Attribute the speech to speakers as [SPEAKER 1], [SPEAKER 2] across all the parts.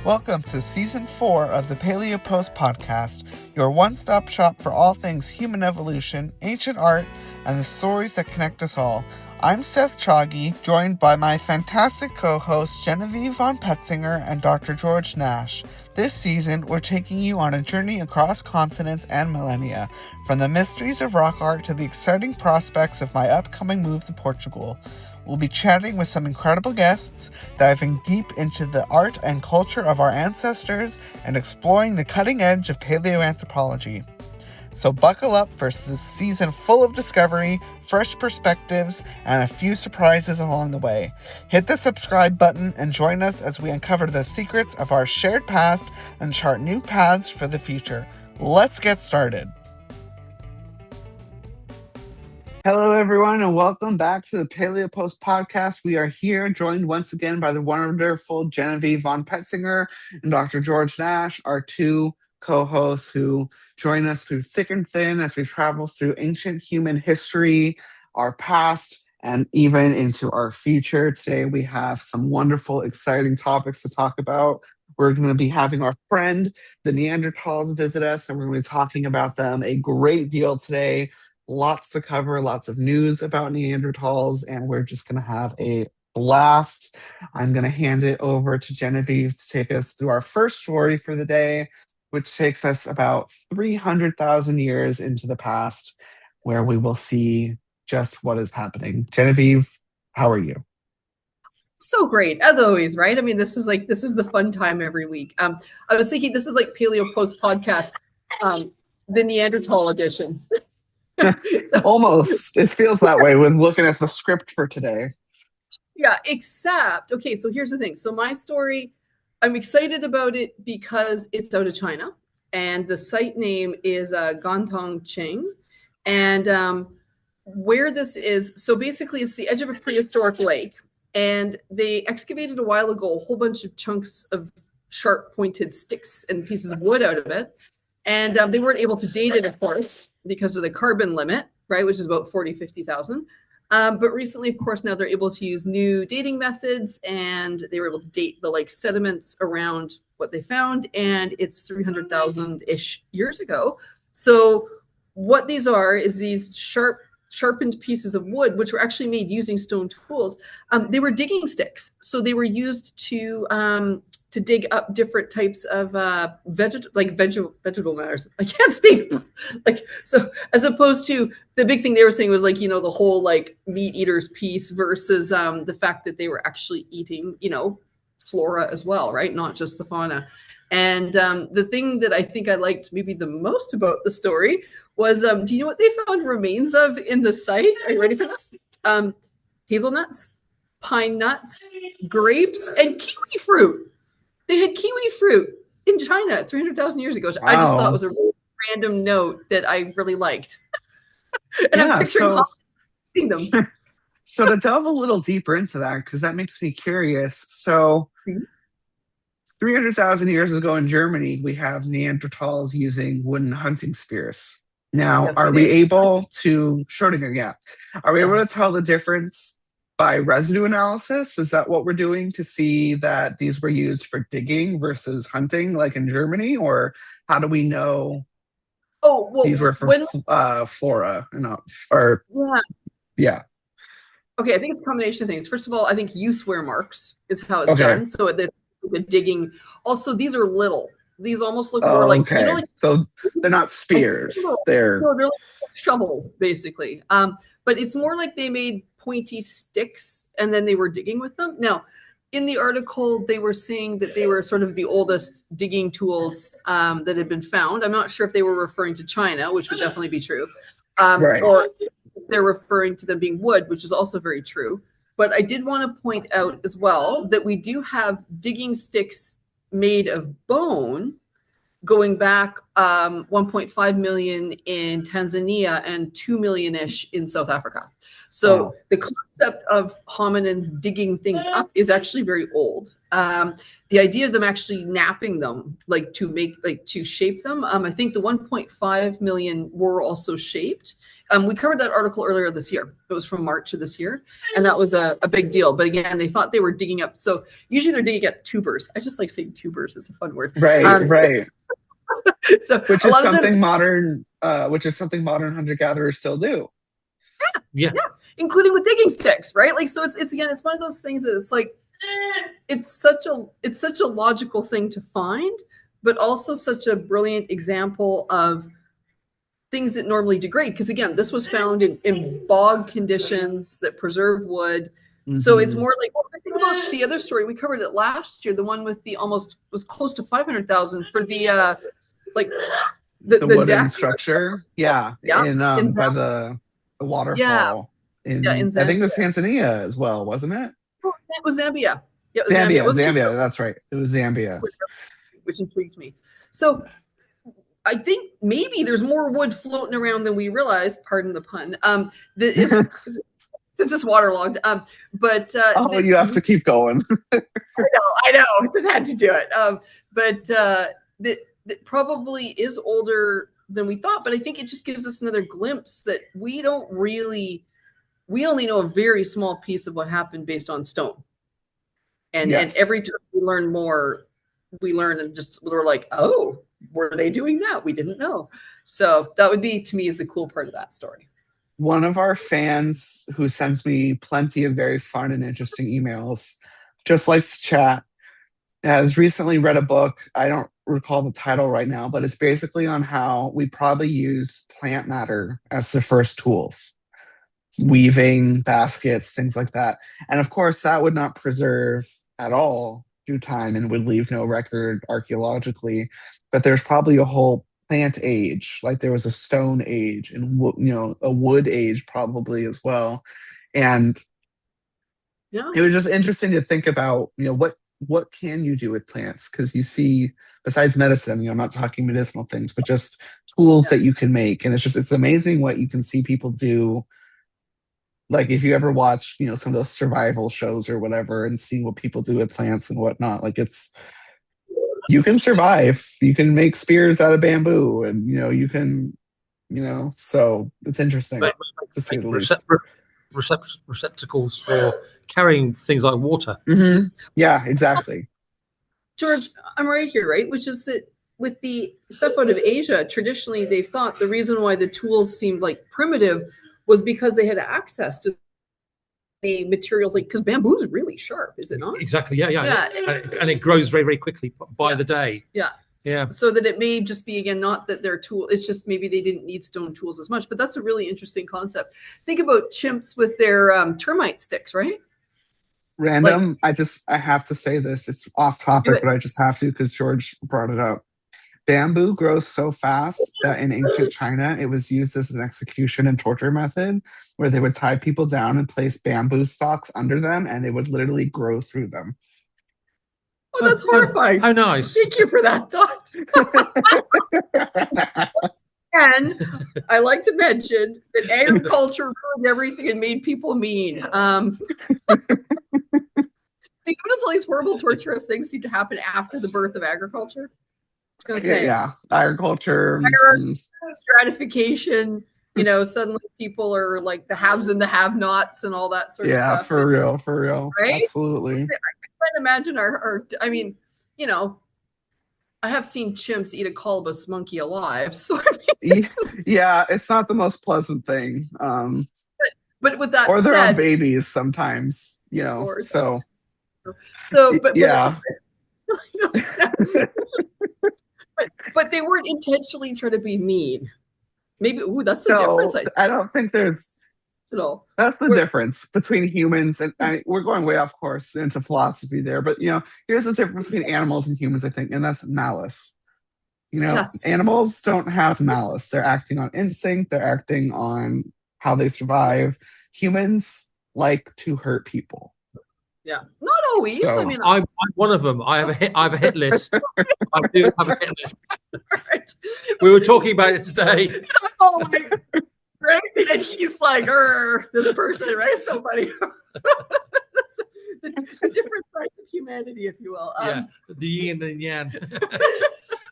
[SPEAKER 1] Welcome to Season 4 of the Paleo Post podcast, your one-stop shop for all things human evolution, ancient art, and the stories that connect us all. I'm Seth Choggy, joined by my fantastic co-hosts Genevieve von Petzinger and Dr. George Nash. This season, we're taking you on a journey across continents and millennia, from the mysteries of rock art to the exciting prospects of my upcoming move to Portugal. We'll be chatting with some incredible guests, diving deep into the art and culture of our ancestors, and exploring the cutting edge of paleoanthropology. So buckle up for this season full of discovery, fresh perspectives, and a few surprises along the way. Hit the subscribe button and join us as we uncover the secrets of our shared past and chart new paths for the future. Let's get started. Hello, everyone, and welcome back to the Paleo Post podcast. We are here, joined once again by the wonderful Genevieve von Petzinger and Dr. George Nash, our two co-hosts who join us through thick and thin as we travel through ancient human history, our past, and even into our future. Today, we have some wonderful, exciting topics to talk about. We're going to be having our friend, the Neanderthals, visit us, and we're going to be talking about them a great deal today. Lots to cover, lots of news about Neanderthals, and we're just going to have a blast. I'm going to hand it over to Genevieve to take us through our first story for the day, which takes us about 300,000 years into the past, where we will see just what is happening. Genevieve, how are you?
[SPEAKER 2] So great, as always, right? I mean, this is the fun time every week. I was thinking this is like Paleo Post podcast, the Neanderthal edition.
[SPEAKER 1] Almost. It feels that way when looking at the script for today.
[SPEAKER 2] Yeah, except, okay, so here's the thing. So my story, I'm excited about it because it's out of China, and the site name is Gantangqing. And where this is, so basically it's the edge of a prehistoric lake, and they excavated a while ago a whole bunch of chunks of sharp pointed sticks and pieces of wood out of it. And they weren't able to date it, of course, because of the carbon limit, right, which is about 40, 50,000. But recently, of course, now they're able to use new dating methods, and they were able to date the sediments around what they found, and it's 300,000-ish years ago. So what these are is these sharpened pieces of wood, which were actually made using stone tools. They were digging sticks, so they were used to dig up different types of vegetable matters. I can't speak. So as opposed to the big thing they were saying was the whole meat eaters piece versus the fact that they were actually eating, flora as well, right? Not just the fauna. And the thing that I think I liked maybe the most about the story was, do you know what they found remains of in the site? Are you ready for this? Hazelnuts, pine nuts, grapes, and kiwi fruit. They had kiwi fruit in China 300,000 years ago, which I just thought was a really random note that I really liked. And I'm picturing eating them.
[SPEAKER 1] So to delve a little deeper into that, because that makes me curious. So 300,000 years ago in Germany, we have Neanderthals using wooden hunting spears. Now, are we able to tell the difference by residue analysis? Is that what we're doing to see that these were used for digging versus hunting, like in Germany? Or how do we know these were for flora? Yeah.
[SPEAKER 2] Okay, I think it's a combination of things. First of all, I think use wear marks is how it's done. So the digging. Also, these are little. These almost look more like,
[SPEAKER 1] so they're not spears. They're
[SPEAKER 2] like shovels, basically. But it's more like they made pointy sticks and then they were digging with them. Now, in the article, they were saying that they were sort of the oldest digging tools that had been found. I'm not sure if they were referring to China, which would definitely be true, or they're referring to them being wood, which is also very true. But I did want to point out as well that we do have digging sticks made of bone going back 1.5 million in Tanzania and 2 million-ish in South Africa. So the concept of hominins digging things up is actually very old. The idea of them actually napping them, to shape them, I think the 1.5 million were also shaped. We covered that article earlier this year. It was from March of this year, and that was a big deal. But again, they thought they were digging up. So usually they're digging up tubers. I just like saying tubers. It's a fun word.
[SPEAKER 1] Right.
[SPEAKER 2] So
[SPEAKER 1] which is something modern hunter-gatherers still do.
[SPEAKER 2] Yeah, including with digging sticks, right? Like, so it's again, it's one of those things that it's like, it's such a logical thing to find, but also such a brilliant example of things that normally degrade. Because again, this was found in bog conditions that preserve wood. Mm-hmm. So it's more like, well, I think about the other story we covered it last year, the one with the almost was close to 500,000 for the like the
[SPEAKER 1] wooden
[SPEAKER 2] deck
[SPEAKER 1] structure. Yeah. In by the waterfall. In I think it was Tanzania as well, wasn't it?
[SPEAKER 2] Oh, it was Zambia. Yeah, it was
[SPEAKER 1] Zambia. That's right. It was Zambia.
[SPEAKER 2] Which intrigues me. So I think maybe there's more wood floating around than we realize. Pardon the pun. Since it's waterlogged. But
[SPEAKER 1] you have to keep going.
[SPEAKER 2] I know. I just had to do it. But that probably is older than we thought. But I think it just gives us another glimpse that we only know a very small piece of what happened based on stone. And every time we learn more, we learn and we're like, oh, were they doing that? We didn't know. So that would be, to me, is the cool part of that story.
[SPEAKER 1] One of our fans who sends me plenty of very fun and interesting emails, just likes to chat, has recently read a book. I don't recall the title right now, but it's basically on how we probably use plant matter as the first tools. Weaving, baskets, things like that. And of course, that would not preserve at all through time and would leave no record archaeologically. But there's probably a whole plant age, like there was a stone age and a wood age probably as well. And it was just interesting to think about, what can you do with plants? Because you see, besides medicine, I'm not talking medicinal things, but just tools that you can make. And it's amazing what you can see people do. Like if you ever watch, some of those survival shows or whatever and see what people do with plants and whatnot, like you can survive. You can make spears out of bamboo and, you can, so it's interesting to say the least.
[SPEAKER 3] Receptacles for carrying things like water.
[SPEAKER 1] Mm-hmm. Yeah, exactly.
[SPEAKER 2] George, I'm right here, right? Which is that with the stuff out of Asia, traditionally they've thought the reason why the tools seemed like primitive was because they had access to the materials, like because bamboo is really sharp, is it not?
[SPEAKER 3] Exactly. Yeah. And it grows very, very quickly by the day.
[SPEAKER 2] Yeah. So that it may just be, again, not that they're tool. It's just maybe they didn't need stone tools as much. But that's a really interesting concept. Think about chimps with their termite sticks, right?
[SPEAKER 1] Random. I have to say this. It's off topic, but I just have to because George brought it up. Bamboo grows so fast that in ancient China, it was used as an execution and torture method where they would tie people down and place bamboo stalks under them, and they would literally grow through them.
[SPEAKER 2] Oh, that's horrifying.
[SPEAKER 3] How nice.
[SPEAKER 2] Thank you for that thought. And I like to mention that agriculture ruined everything and made people mean. So you notice all these horrible, torturous things seem to happen after the birth of agriculture?
[SPEAKER 1] Agriculture,
[SPEAKER 2] stratification. Suddenly people are like the haves and the have-nots and all that sort of stuff.
[SPEAKER 1] Yeah, for real, right? Absolutely.
[SPEAKER 2] I can't imagine our. I mean, I have seen chimps eat a colobus monkey alive. So
[SPEAKER 1] it's not the most pleasant thing.
[SPEAKER 2] But with that
[SPEAKER 1] or their
[SPEAKER 2] said,
[SPEAKER 1] own babies sometimes, So,
[SPEAKER 2] but
[SPEAKER 1] yeah.
[SPEAKER 2] But they weren't intentionally trying to be mean. Maybe that's the difference.
[SPEAKER 1] I don't think there's. That's the difference between humans and we're going way off course into philosophy there, but here's the difference between animals and humans, I think, and that's malice. Animals don't have malice. They're acting on instinct. They're acting on how they survive. Humans like to hurt people.
[SPEAKER 2] Yeah, not always.
[SPEAKER 1] So,
[SPEAKER 3] I'm one of them. I have a hit list. I do have a hit list.
[SPEAKER 2] Right.
[SPEAKER 3] We were talking about it today.
[SPEAKER 2] Right? And he's like, this person, right? Somebody. the different sides of humanity, if you will.
[SPEAKER 3] The yin and yang.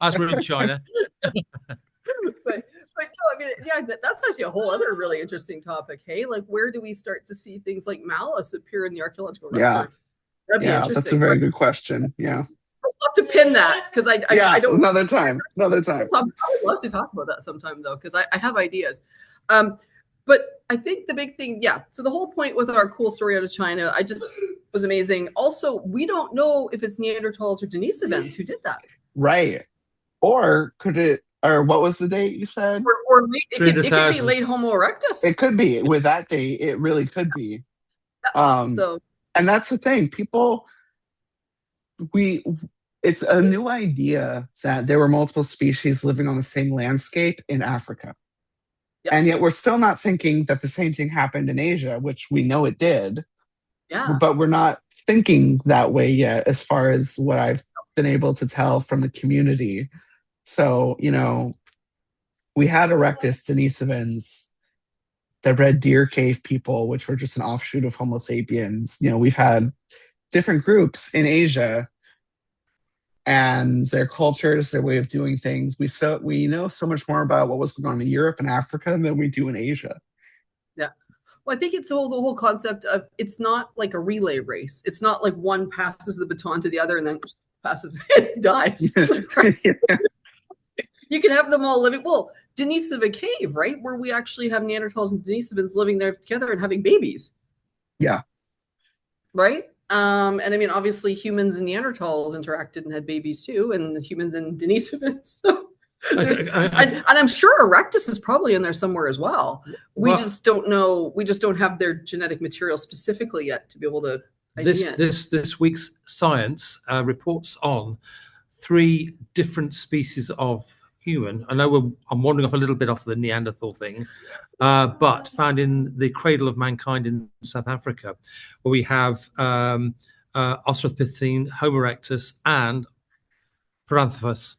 [SPEAKER 3] As we're in China.
[SPEAKER 2] But no, I mean, yeah, that's actually a whole other really interesting topic. Hey, like, where do we start to see things like malice appear in the archaeological record? That'd be interesting.
[SPEAKER 1] That's a very good question. Yeah.
[SPEAKER 2] I'll have to pin that because I don't.
[SPEAKER 1] Another time.
[SPEAKER 2] I would love to talk about that sometime though, because I have ideas. But I think the big thing, so the whole point with our cool story out of China, I just was amazing. Also, we don't know if it's Neanderthals or Denisovans who did that.
[SPEAKER 1] Right. Or could it, or what was the date you said?
[SPEAKER 2] Or it could be late Homo erectus.
[SPEAKER 1] It could be. With that date, it really could be. And that's the thing. People, it's a new idea that there were multiple species living on the same landscape in Africa. Yep. And yet we're still not thinking that the same thing happened in Asia, which we know it did.
[SPEAKER 2] Yeah.
[SPEAKER 1] But we're not thinking that way yet, as far as what I've been able to tell from the community. So, we had Erectus Denisovans, the Red Deer Cave people, which were just an offshoot of Homo sapiens. We've had different groups in Asia and their cultures, their way of doing things. We know so much more about what was going on in Europe and Africa than we do in Asia.
[SPEAKER 2] Yeah. Well, I think it's the whole concept of, it's not like a relay race. It's not like one passes the baton to the other and then passes and dies.
[SPEAKER 1] Yeah.
[SPEAKER 2] You can have them all living. Well, Denisova Cave, right? Where we actually have Neanderthals and Denisovans living there together and having babies.
[SPEAKER 1] Yeah.
[SPEAKER 2] Right? And I mean, obviously humans and Neanderthals interacted and had babies too, and humans and Denisovans. So and I'm sure Erectus is probably in there somewhere as well. We just don't know. We just don't have their genetic material specifically yet to be able to.
[SPEAKER 3] This week's science reports on 3 different species of human. I know I'm wandering off a little bit off the Neanderthal thing, but found in the cradle of mankind in South Africa, where we have Australopithecine, Homo erectus, and Paranthropus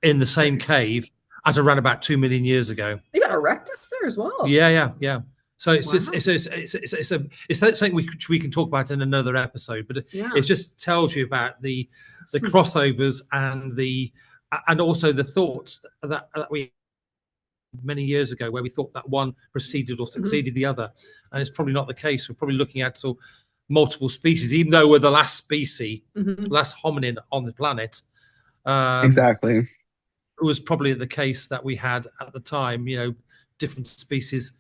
[SPEAKER 3] in the same cave at around about 2 million years ago.
[SPEAKER 2] You got Erectus there as well.
[SPEAKER 3] Yeah. So it's just it's something which we can talk about in another episode, but it just tells you about the crossovers and also the thoughts that we many years ago, where we thought that one preceded or succeeded the other, and it's probably not the case. We're probably looking at multiple species, even though we're the last species, last hominin on the planet.
[SPEAKER 1] Exactly.
[SPEAKER 3] It was probably the case that we had at the time, different species,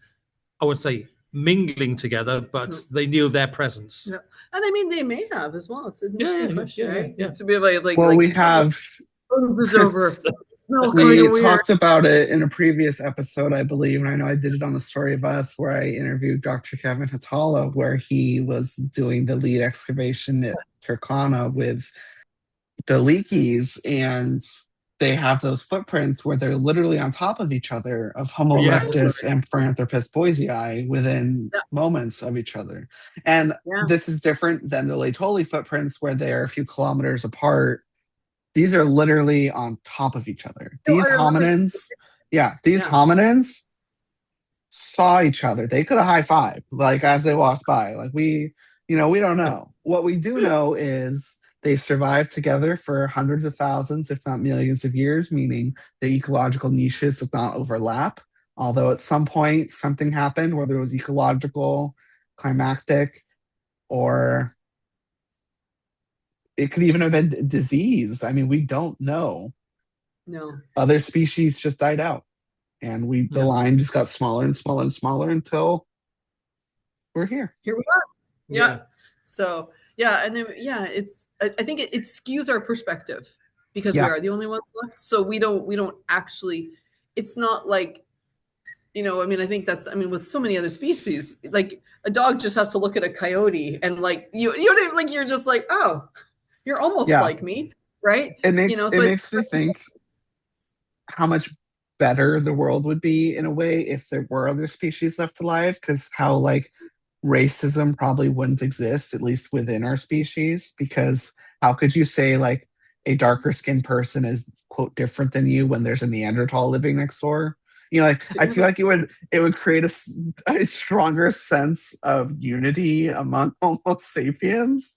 [SPEAKER 3] I would say, mingling together, but they knew their presence.
[SPEAKER 2] Yeah. And I mean, they may have as well. It's an interesting question, right?
[SPEAKER 3] Yeah.
[SPEAKER 2] To be like,
[SPEAKER 1] we have.
[SPEAKER 2] This over.
[SPEAKER 1] We talked about it in a previous episode, I believe, and I know I did it on The Story of Us, where I interviewed Dr. Kevin Hatala, where he was doing the lead excavation at Turkana with the Leakeys, and they have those footprints where they're literally on top of each other of Homo erectus and Paranthropus boisei within moments of each other. And this is different than the Laetoli footprints, where they're a few kilometers apart. These are literally on top of each other. These hominins saw each other. They could have high-fived, like, as they walked by. Like, we don't know. What we do know is they survived together for hundreds of thousands, if not millions of years, meaning their ecological niches did not overlap. Although at some point something happened, whether it was ecological, climactic, or it could even have been disease. I mean, we don't know.
[SPEAKER 2] No. Other
[SPEAKER 1] species just died out. And the line just got smaller and smaller and smaller until we're here.
[SPEAKER 2] Here we are. Yeah. So, and then, I think it skews our perspective because we are the only ones left. So we don't actually, it's not like, I mean, I think with so many other species, like a dog just has to look at a coyote and like, you're just like, oh, you're almost like me, right?
[SPEAKER 1] It makes me think how much better the world would be in a way if there were other species left alive, because how like racism probably wouldn't exist, at least within our species, because how could you say like a darker skinned person is quote different than you when there's a Neanderthal living next door? I feel like it would create a stronger sense of unity among Homo sapiens.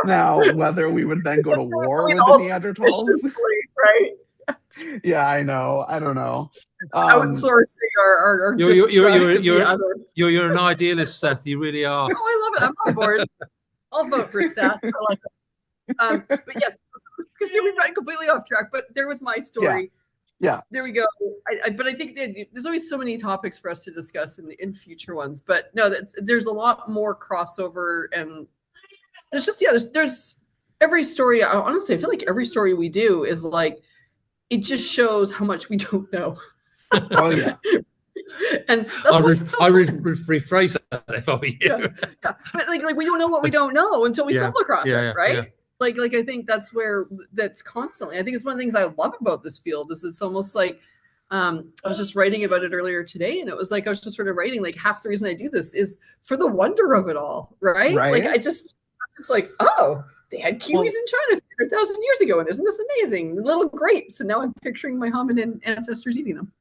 [SPEAKER 1] Now, whether we would then go to war with the Neanderthals,
[SPEAKER 2] right?
[SPEAKER 1] Yeah, I know. I don't know.
[SPEAKER 2] Outsourcing our
[SPEAKER 3] you're an idealist, Seth. You really are.
[SPEAKER 2] Oh, I love it. I'm on board. I'll vote for Seth. I like it. But yes, because we went completely off track. But there was my story.
[SPEAKER 1] Yeah.
[SPEAKER 2] There we go. But I think there's always so many topics for us to discuss in future ones. But no, there's a lot more crossover, and there's every story. Honestly, I feel like every story we do is like, it just shows how much we don't know.
[SPEAKER 1] Oh yeah.
[SPEAKER 2] And that's
[SPEAKER 3] I rephrase that if I were you.
[SPEAKER 2] Yeah. But like we don't know what we don't know until we stumble across it, right? Yeah. Like I think that's constantly. I think it's one of the things I love about this field is it's almost like I was just writing about it earlier today, and it was like I was just sort of writing like half the reason I do this is for the wonder of it all, right? Like it's like, oh, they had kiwis in China 300,000 years ago, and isn't this amazing? Little grapes, and now I'm picturing my hominin ancestors eating them.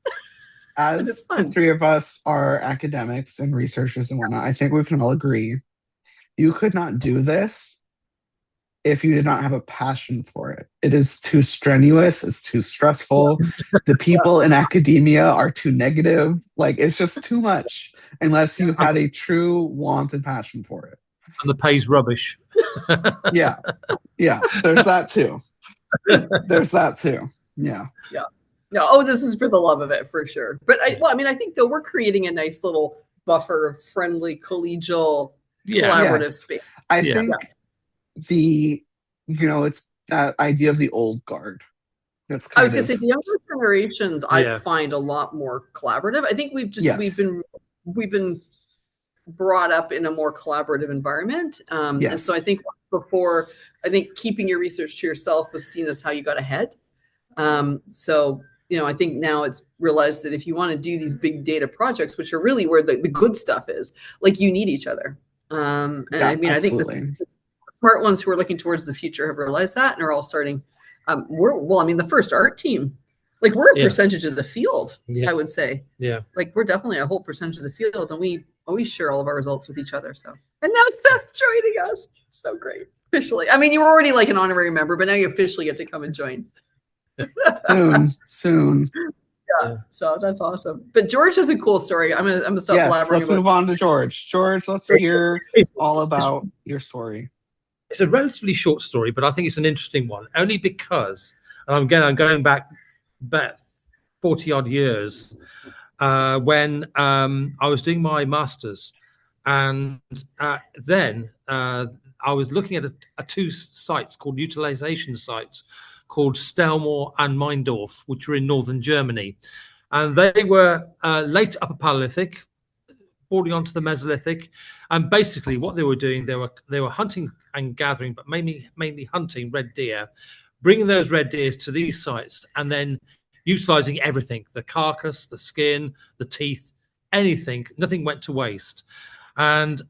[SPEAKER 1] As the three of us are academics and researchers and whatnot, I think we can all agree you could not do this if you did not have a passion for it. It is too strenuous. It's too stressful. The people in academia are too negative. Like, it's just too much unless you had a true want and passion for it.
[SPEAKER 3] And the pay's rubbish.
[SPEAKER 1] Yeah. There's that too. Yeah.
[SPEAKER 2] No, this is for the love of it, for sure. But I think though we're creating a nice little buffer of friendly, collegial, collaborative space.
[SPEAKER 1] I think it's that idea of the old guard. That's
[SPEAKER 2] I was going to say the younger generations, I find a lot more collaborative. I think we've been brought up in a more collaborative environment. And so I think before, keeping your research to yourself was seen as how you got ahead. So I think now it's realized that if you want to do these big data projects, which are really where the good stuff is, like, you need each other. I think the smart ones who are looking towards the future have realized that and are all starting. The first art team, like, we're a percentage of the field, I would say. Yeah. Like, we're definitely a whole percentage of the field, and we always share all of our results with each other. So, and now Seth's joining us. So great. Officially. I mean, you were already like an honorary member, but now you officially get to come and join.
[SPEAKER 1] Soon.
[SPEAKER 2] Yeah, so that's awesome. But George has a cool story. I'm gonna stop blabbering.
[SPEAKER 1] Let's move on to George. George, let's hear all about your story.
[SPEAKER 3] It's a relatively short story, but I think it's an interesting one, only because, and I'm going back 40 odd years when I was doing my master's, and then I was looking at two sites called utilization sites, called Stellmore and Meindorf, which were in northern Germany. And they were late Upper Paleolithic, bordering onto the Mesolithic. And basically what they were doing, they were hunting and gathering, but mainly hunting red deer, bringing those red deers to these sites and then utilizing everything, the carcass, the skin, the teeth, anything, nothing went to waste. And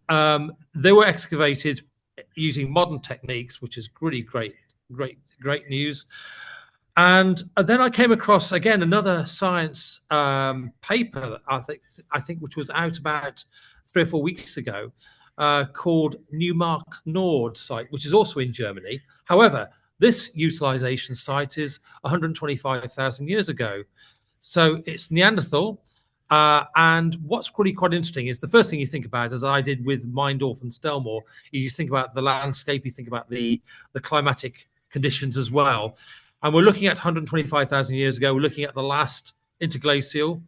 [SPEAKER 3] they were excavated using modern techniques, which is really great news. And then I came across again another science paper, I think which was out about 3 or 4 weeks ago, called Neumark Nord site, which is also in Germany. However, this utilization site is 125,000 years ago. So it's Neanderthal. And what's really quite interesting is the first thing you think about, as I did with Meindorf and Stellmore, you think about the landscape, you think about the climatic conditions as well. And we're looking at 125,000 years ago. We're looking at the last interglacial,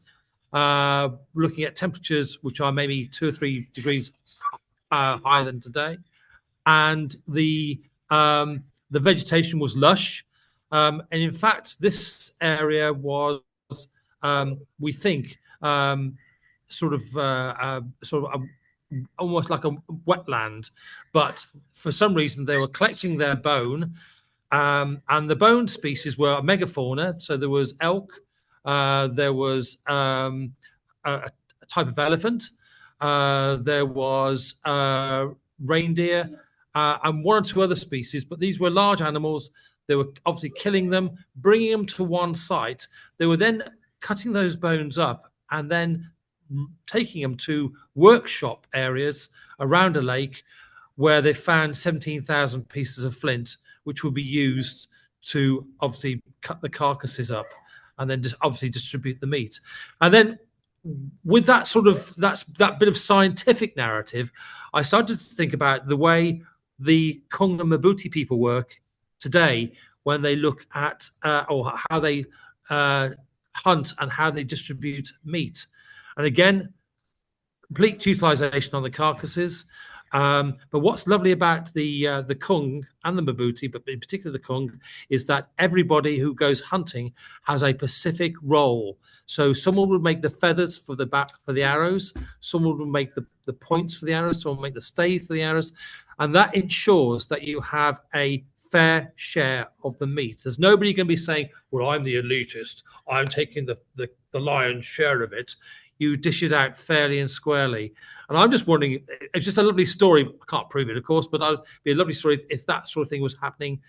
[SPEAKER 3] looking at temperatures which are maybe 2 or 3 degrees higher than today. And the vegetation was lush. And in fact, this area was, we think, sort of almost like a wetland. But for some reason, they were collecting their bone. And the bone species were megafauna. So there was elk, there was a type of elephant, there was reindeer, and 1 or 2 other species. But these were large animals. They were obviously killing them, bringing them to one site. They were then cutting those bones up and then taking them to workshop areas around a lake where they found 17,000 pieces of flint, which would be used to obviously cut the carcasses up. and then just obviously distribute the meat. And then with that sort of that bit of scientific narrative, I started to think about the way the Kung and Mabuti people work today when they look at or how they hunt and how they distribute meat. And again, complete utilization on the carcasses. But what's lovely about the Kung and the Mabuti, but in particular the Kung, is that everybody who goes hunting has a specific role. So someone will make the feathers for the arrows, someone will make the points for the arrows, someone will make the stay for the arrows, and that ensures that you have a fair share of the meat. There's nobody going to be saying, well, I'm the elitist, I'm taking the lion's share of it. You dish it out fairly and squarely. And I'm just wondering, it's just a lovely story. I can't prove it, of course, but it'd be a lovely story if that sort of thing was happening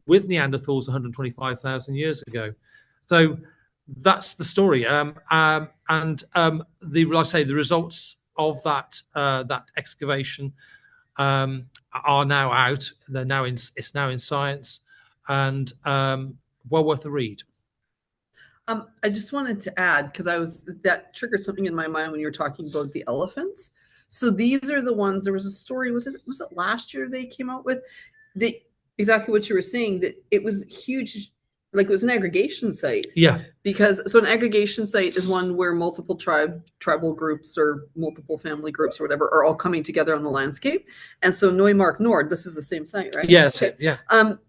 [SPEAKER 3] with Neanderthals 125,000 years ago. So that's the story. Like I say, the results of that excavation are now out. It's now in science, and well worth a read.
[SPEAKER 2] I just wanted to add, because that triggered something in my mind when you were talking about the elephants. So these are the ones. There was a story. Was it last year they came out with exactly what you were saying, that it was huge. Like it was an aggregation site.
[SPEAKER 3] Yeah.
[SPEAKER 2] Because an aggregation site is one where multiple tribal groups or multiple family groups or whatever are all coming together on the landscape. And so Neumark Nord, this is the same site, right?
[SPEAKER 3] Yes.
[SPEAKER 2] Okay.
[SPEAKER 3] Yeah.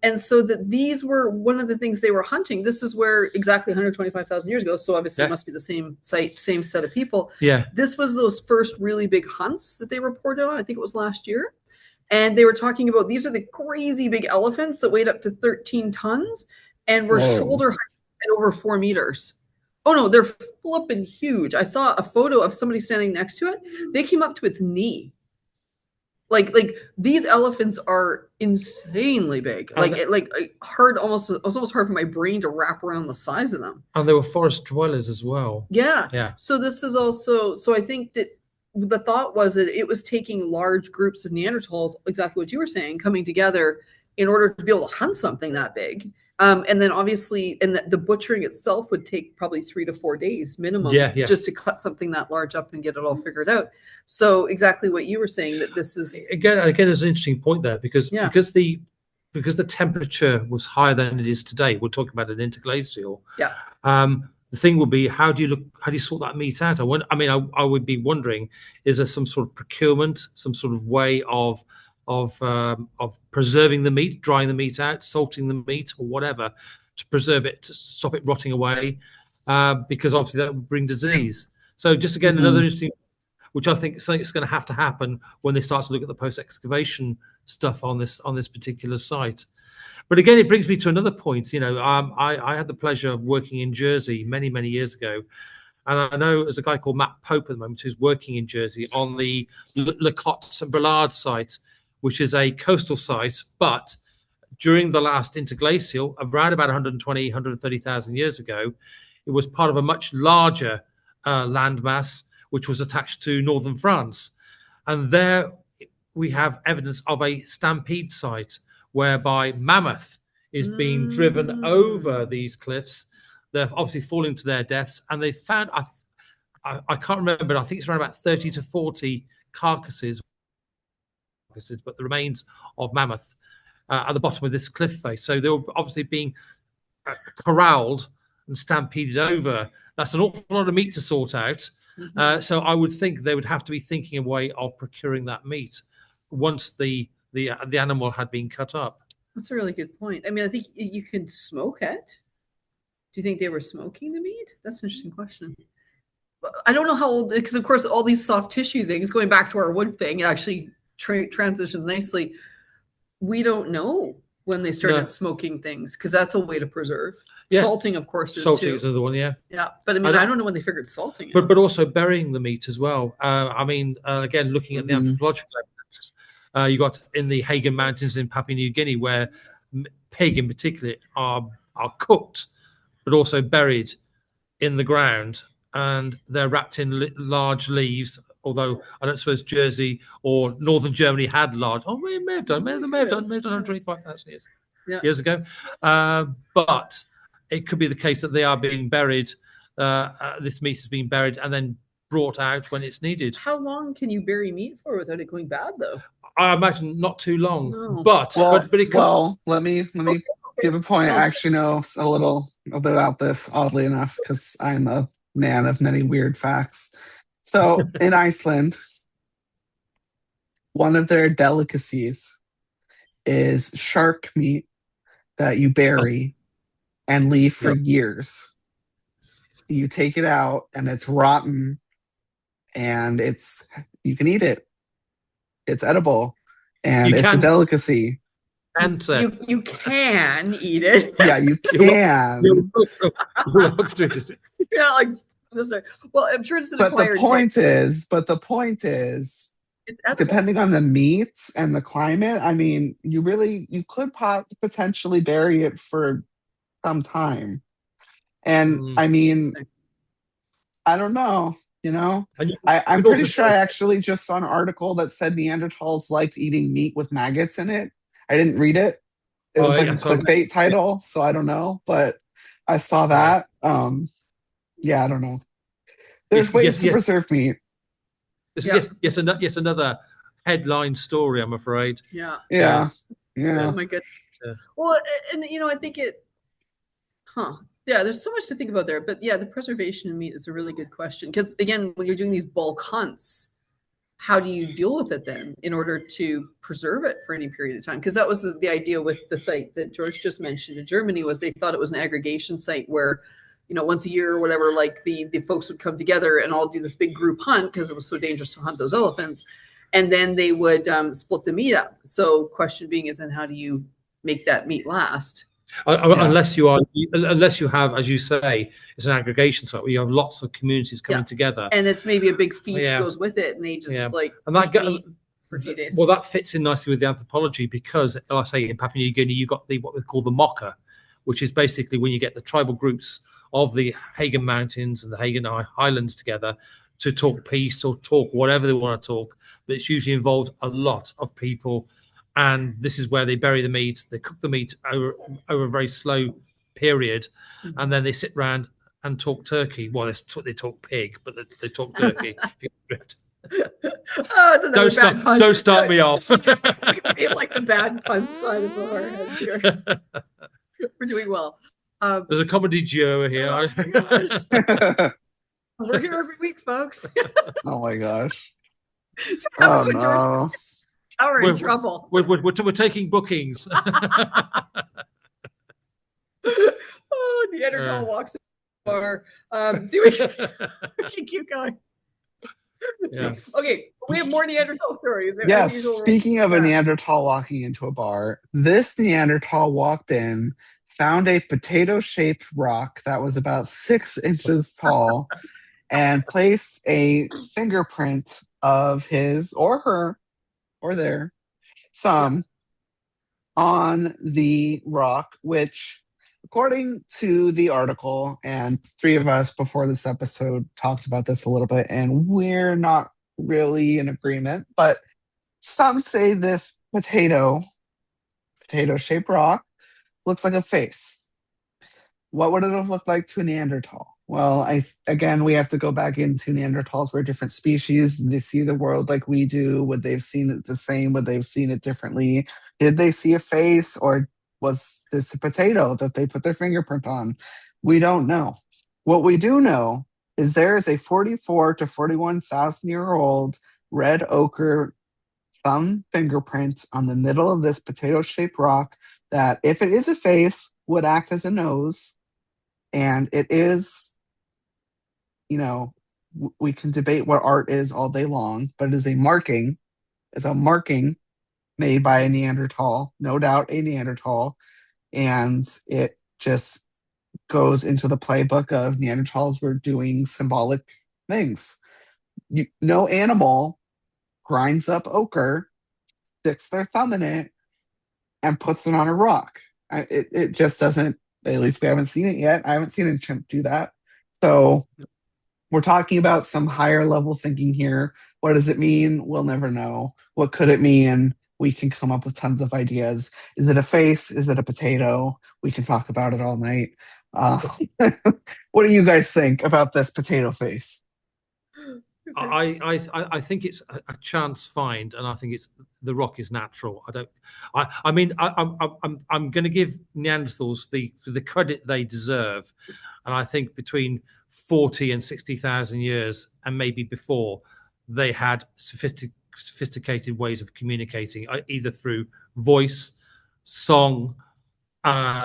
[SPEAKER 2] And so that these were one of the things they were hunting. This is where exactly 125,000 years ago. So obviously it must be the same site, same set of people.
[SPEAKER 3] Yeah.
[SPEAKER 2] This was those first really big hunts that they reported on. I think it was last year. And they were talking about, these are the crazy big elephants that weighed up to 13 tons. And we're shoulder height at over 4 meters. Oh no, they're flipping huge. I saw a photo of somebody standing next to it. They came up to its knee. Like these elephants are insanely big. Hard, it was almost hard for my brain to wrap around the size of them.
[SPEAKER 3] And they were forest dwellers as well.
[SPEAKER 2] Yeah.
[SPEAKER 3] Yeah.
[SPEAKER 2] So this is also, so I think that the thought was that it was taking large groups of Neanderthals, exactly what you were saying, coming together in order to be able to hunt something that big. And then obviously, and the butchering itself would take probably 3 to 4 days minimum just to cut something that large up and get it all figured out. So exactly what you were saying, that this is
[SPEAKER 3] again there's an interesting point there because the temperature was higher than it is today. We're talking about an interglacial.
[SPEAKER 2] Yeah.
[SPEAKER 3] The thing will be, how do you sort that meat out? I would be wondering, is there some sort of procurement, some sort of way of preserving the meat, drying the meat out, salting the meat, or whatever, to preserve it, to stop it rotting away, because obviously that would bring disease. So just again, another interesting, which I think is going to have to happen when they start to look at the post-excavation stuff on this particular site. But again, it brings me to another point. I had the pleasure of working in Jersey many, many years ago. And I know there's a guy called Matt Pope at the moment who's working in Jersey on the Le Cotte and Brillard site, which is a coastal site, but during the last interglacial, around about 120, 130,000 years ago, it was part of a much larger landmass, which was attached to northern France. And there we have evidence of a stampede site whereby mammoth is being driven over these cliffs. They're obviously falling to their deaths. And they found, I can't remember, but I think it's around about 30 to 40 carcasses, but the remains of mammoth at the bottom of this cliff face. So they were obviously being corralled and stampeded over. That's an awful lot of meat to sort out. So I would think they would have to be thinking a way of procuring that meat once the animal had been cut up.
[SPEAKER 2] That's a really good point. I mean, I think you can smoke it. Do you think they were smoking the meat? That's an interesting question. I don't know how old, because of course all these soft tissue things, going back to our wood thing, actually transitions nicely. We don't know when they started smoking things, because that's a way to preserve. Salting, of course, is
[SPEAKER 3] salting
[SPEAKER 2] too.
[SPEAKER 3] Is another one. Yeah.
[SPEAKER 2] But I mean, I don't know when they figured salting.
[SPEAKER 3] But also burying the meat as well. Again, looking at the anthropological evidence, you got in the Hagen Mountains in Papua New Guinea, where pig in particular are cooked, but also buried in the ground, and they're wrapped in large leaves. Although I don't suppose Jersey or northern Germany had large. Oh, they may have done 125,000 years ago. But it could be the case that they are being buried. This meat is being buried and then brought out when it's needed.
[SPEAKER 2] How long can you bury meat for without it going bad, though?
[SPEAKER 3] I imagine not too long.
[SPEAKER 2] No.
[SPEAKER 3] But it could.
[SPEAKER 1] Well, let me give a point. I actually know a little bit about this, oddly enough, because I'm a man of many weird facts. So in Iceland, one of their delicacies is shark meat that you bury and leave for years. You take it out and it's rotten, and you can eat it. It's edible, and it's a delicacy.
[SPEAKER 2] And you can eat it.
[SPEAKER 1] Yeah, you can.
[SPEAKER 2] You're not like this. Well, I'm sure it's an acquired taste.
[SPEAKER 1] But the point is, depending on the meats and the climate, I mean, you could potentially bury it for some time. And I mean, I don't know, I'm pretty sure I actually just saw an article that said Neanderthals liked eating meat with maggots in it. I didn't read it. It was like a clickbait title, so I don't know, but I saw that. Yeah, I don't know. There's ways to preserve meat.
[SPEAKER 3] Yes, another headline story, I'm afraid.
[SPEAKER 2] Yeah.
[SPEAKER 1] Oh
[SPEAKER 2] my goodness. Yeah. Well, and I think yeah, there's so much to think about there. But yeah, the preservation of meat is a really good question. Because again, when you're doing these bulk hunts, how do you deal with it then in order to preserve it for any period of time? Because that was the idea with the site that George just mentioned in Germany, was they thought it was an aggregation site where, once a year or whatever, like the folks would come together and all do this big group hunt because it was so dangerous to hunt those elephants. And then they would split the meat up. So question being is then how do you make that meat last?
[SPEAKER 3] Unless you have, as you say, it's an aggregation site where you have lots of communities coming together,
[SPEAKER 2] and it's maybe a big feast goes with it, and they just and that meat for a few days.
[SPEAKER 3] Well, that fits in nicely with the anthropology because, like I say, in Papua New Guinea, you've got what we call the mocha, which is basically when you get the tribal groups of the Hagen Mountains and the Hagen Highlands together to talk peace or talk whatever they want to talk, but it's usually involved a lot of people. And this is where they bury the meat. They cook the meat over a very slow period, and then they sit around and talk turkey. Well, they talk pig, but they talk turkey.
[SPEAKER 2] It's another bad pun.
[SPEAKER 3] Don't start me off.
[SPEAKER 2] We like the bad pun side of our heads here. We're doing well.
[SPEAKER 3] There's a comedy duo here.
[SPEAKER 2] Oh my gosh. We're here every week, folks.
[SPEAKER 1] Oh my gosh.
[SPEAKER 2] Oh no. We're in trouble.
[SPEAKER 3] We're taking bookings.
[SPEAKER 2] Neanderthal walks in the bar. See, we can keep going.
[SPEAKER 3] Yes.
[SPEAKER 2] Okay, we have more Neanderthal stories.
[SPEAKER 1] Yes, speaking of a Neanderthal walking into a bar, this Neanderthal walked in, found a potato-shaped rock that was about 6 inches tall, and placed a fingerprint of his or her or their thumb on the rock, which, according to the article, and 3 of us before this episode talked about this a little bit, and we're not really in agreement, but some say this potato-shaped rock looks like a face. What would it have looked like to a Neanderthal? Well, again, we have to go back into Neanderthals were different species. They see the world like we do. Would they have seen it the same? Would they have seen it differently? Did they see a face, or was this a potato that they put their fingerprint on? We don't know. What we do know is there is a 44 to 41,000-year-old red ochre thumb fingerprint on the middle of this potato-shaped rock that, if it is a face, would act as a nose. And it is, we can debate what art is all day long, but it is a marking. It's a marking made by a Neanderthal, no doubt a Neanderthal, and it just goes into the playbook of Neanderthals were doing symbolic things. No animal grinds up ochre, sticks their thumb in it, and puts it on a rock. It just doesn't, at least we haven't seen it yet. I haven't seen a chimp do that. So we're talking about some higher level thinking here. What does it mean? We'll never know. What could it mean? we can come up with tons of ideas. Is it a face? Is it a potato? We can talk about it all night. What do you guys think about this potato face?
[SPEAKER 3] I think it's a chance find, and I think it's the rock is natural. I mean, I'm going to give Neanderthals the credit they deserve, and I think between 40 and 60,000 years, and maybe before, they had sophisticated ways of communicating, either through voice, song,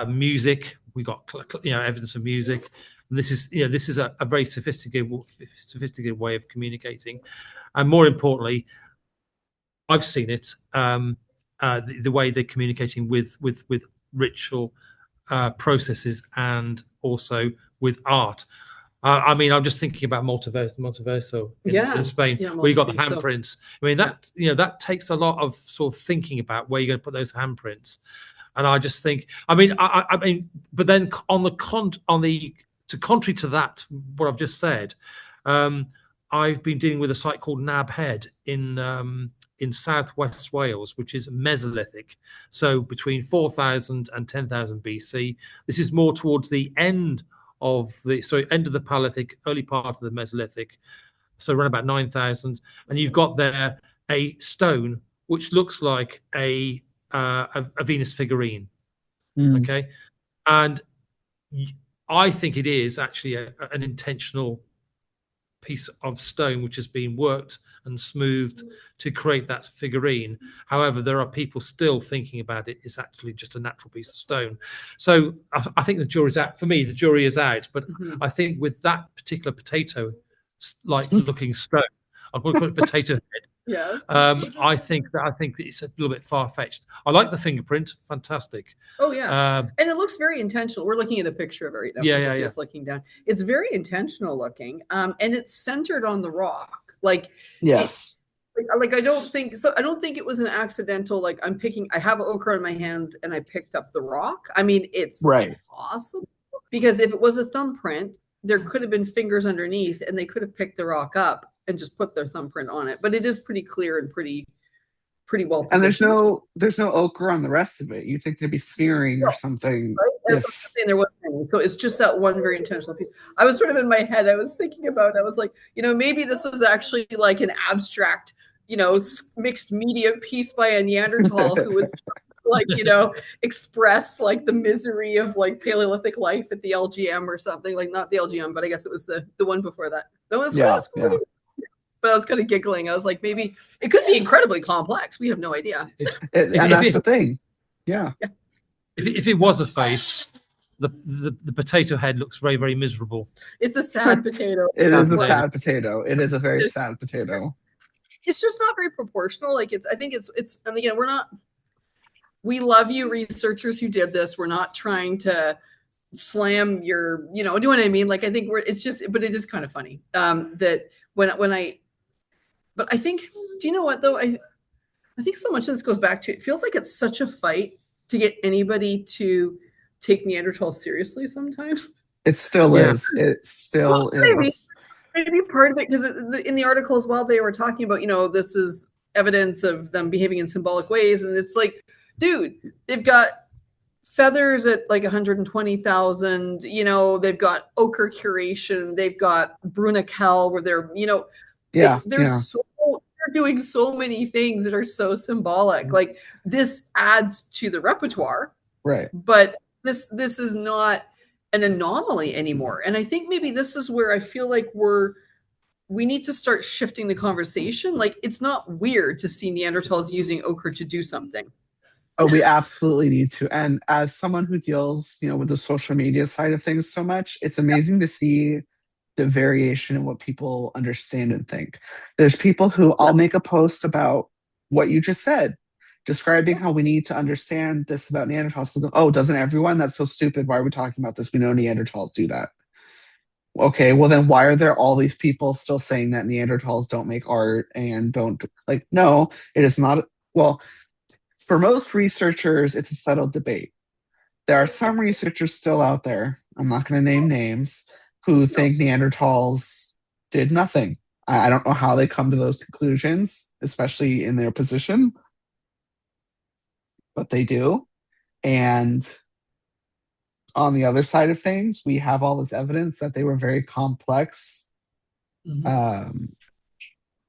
[SPEAKER 3] music. We got evidence of music. And this is a very sophisticated way of communicating, and more importantly, I've seen it, the way they're communicating with ritual processes and also with art. I mean, I'm just thinking about Monteverso in Spain, where you got the handprints. I mean, that takes a lot of sort of thinking about where you're going to put those handprints. And I just think, I mean, but then contrary to that, what I've just said, I've been dealing with a site called Nab Head in southwest Wales, which is Mesolithic. So between 4,000 and 10,000 BC. This is more towards the end of the Paleolithic, early part of the Mesolithic. So around about 9,000, and you've got there a stone which looks like a Venus figurine. Okay, and I think it is actually an intentional piece of stone which has been worked and smoothed to create that figurine. However, there are people still thinking about it. It's actually just a natural piece of stone. So I think the jury's out. For me, the jury is out. But I think with that particular potato-like looking stone, I'm going to call it potato head.
[SPEAKER 2] Yes.
[SPEAKER 3] I think it's a little bit far-fetched. I like the fingerprint, fantastic.
[SPEAKER 2] Oh yeah, and it looks very intentional. We're looking at a picture of it right now.
[SPEAKER 3] Yeah.
[SPEAKER 2] Us looking down. It's very intentional looking, and it's centered on the rock. Like
[SPEAKER 1] yes,
[SPEAKER 2] I don't think so. I don't think it was an accidental. Like I have ochre in my hands and I picked up the rock. I mean, it's possible because if it was a thumbprint, there could have been fingers underneath, and they could have picked the rock up and just put their thumbprint on it. But it is pretty clear and pretty well positioned.
[SPEAKER 1] And there's no ochre on the rest of it. You think there'd be smearing or something.
[SPEAKER 2] Right? There wasn't any. So it's just that one very intentional piece. I was sort of in my head, I was thinking about, I was like, maybe this was actually like an abstract, mixed media piece by a Neanderthal who was like, express like the misery of like Paleolithic life at the LGM or something. Like not the LGM, but I guess it was the one before that. That was cool. But I was kind of giggling. I was like, maybe it could be incredibly complex. We have no idea.
[SPEAKER 1] And that's the thing. Yeah.
[SPEAKER 3] If it was a face, the potato head looks very, very miserable.
[SPEAKER 2] It's a sad potato.
[SPEAKER 1] It is a sad potato. It is a very sad potato.
[SPEAKER 2] It's just not very proportional. Like I think it's, and again, we love you researchers who did this. We're not trying to slam your, do you know what I mean? Like, I think but it is kind of funny that but I think, do you know what though? I think so much of this goes back to, it feels like it's such a fight to get anybody to take Neanderthals seriously sometimes.
[SPEAKER 1] It still is. It still is.
[SPEAKER 2] Maybe part of it, because in the article as well, they were talking about, this is evidence of them behaving in symbolic ways. And it's like, dude, they've got feathers at like 120,000, they've got ochre curation, they've got Brunickel where they're, they're doing so many things that are so symbolic. Like this adds to the repertoire,
[SPEAKER 1] right? But
[SPEAKER 2] this is not an anomaly anymore. And I think maybe this is where I feel like we need to start shifting the conversation. Like it's not weird to see Neanderthals using ochre to do something.
[SPEAKER 1] Oh, we absolutely need to. And as someone who deals, with the social media side of things so much, it's amazing to see the variation in what people understand and think. There's people who I'll make a post about what you just said, describing how we need to understand this about Neanderthals. Oh, doesn't everyone? That's so stupid. Why are we talking about this? We know Neanderthals do that. Okay, well then why are there all these people still saying that Neanderthals don't make art and don't, like, no, it is not. Well, for most researchers, it's a settled debate. There are some researchers still out there, I'm not going to name names, who think Neanderthals did nothing. I don't know how they come to those conclusions, especially in their position. but they do. And on the other side of things, we have all this evidence that they were very complex,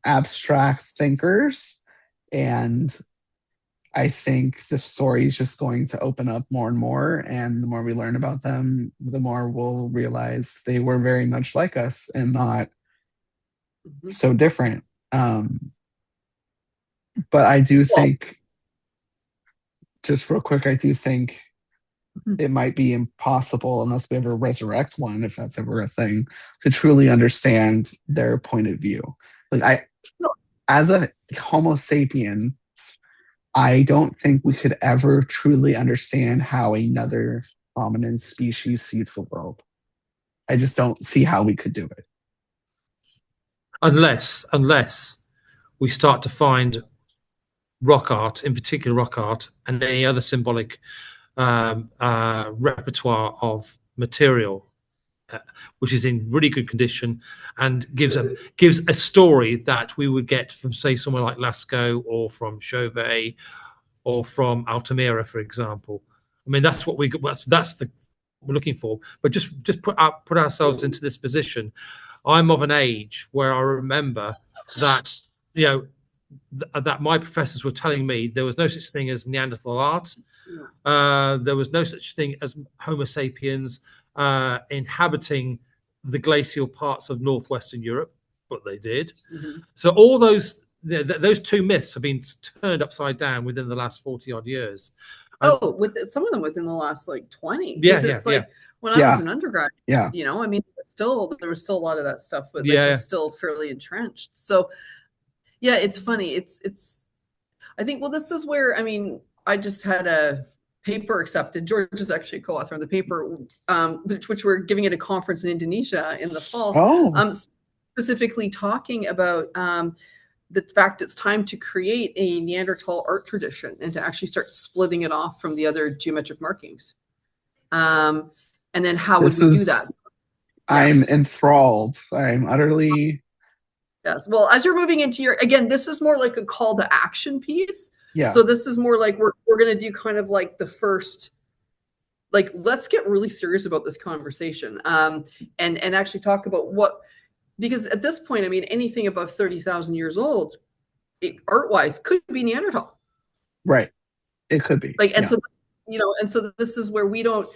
[SPEAKER 1] abstract thinkers. And I think the story is just going to open up more and more. And the more we learn about them, the more we'll realize they were very much like us and not so different. But I do think, just real quick, I do think it might be impossible, unless we ever resurrect one, if that's ever a thing, to truly understand their point of view. Like, as a Homo sapien, I don't think we could ever truly understand how another hominin species sees the world. I just don't see how we could do it.
[SPEAKER 3] Unless we start to find rock art, in particular rock art, and any other symbolic repertoire of material, which is in really good condition and gives a story that we would get from, say, somewhere like Lascaux or from Chauvet or from Altamira, for example. I mean, that's what we're looking for. But just put ourselves into this position. I'm of an age where I remember that, that my professors were telling me there was no such thing as Neanderthal art. There was no such thing as Homo sapiens inhabiting the glacial parts of northwestern Europe, but they did. So all those two myths have been turned upside down within the last 40 odd years.
[SPEAKER 2] With some of them within the last 20. When I was an undergrad, I mean, there was still a lot of that stuff, but it's still fairly entrenched. So it's funny. It's I think, this is where, I mean, I just had a paper accepted. George is actually a co-author on the paper, which we're giving at a conference in Indonesia in the fall, specifically talking about the fact it's time to create a Neanderthal art tradition and to actually start splitting it off from the other geometric markings. And then how would we do that?
[SPEAKER 1] I'm enthralled. I'm utterly...
[SPEAKER 2] Yes. Well, as you're moving into again, this is more like a call to action piece.
[SPEAKER 1] Yeah.
[SPEAKER 2] So this is more like we're going to do kind of like the first, let's get really serious about this conversation, and actually talk about because at this point, I mean, anything above 30,000 years old, art-wise, could be Neanderthal.
[SPEAKER 1] Right. It could be.
[SPEAKER 2] So this is where we don't,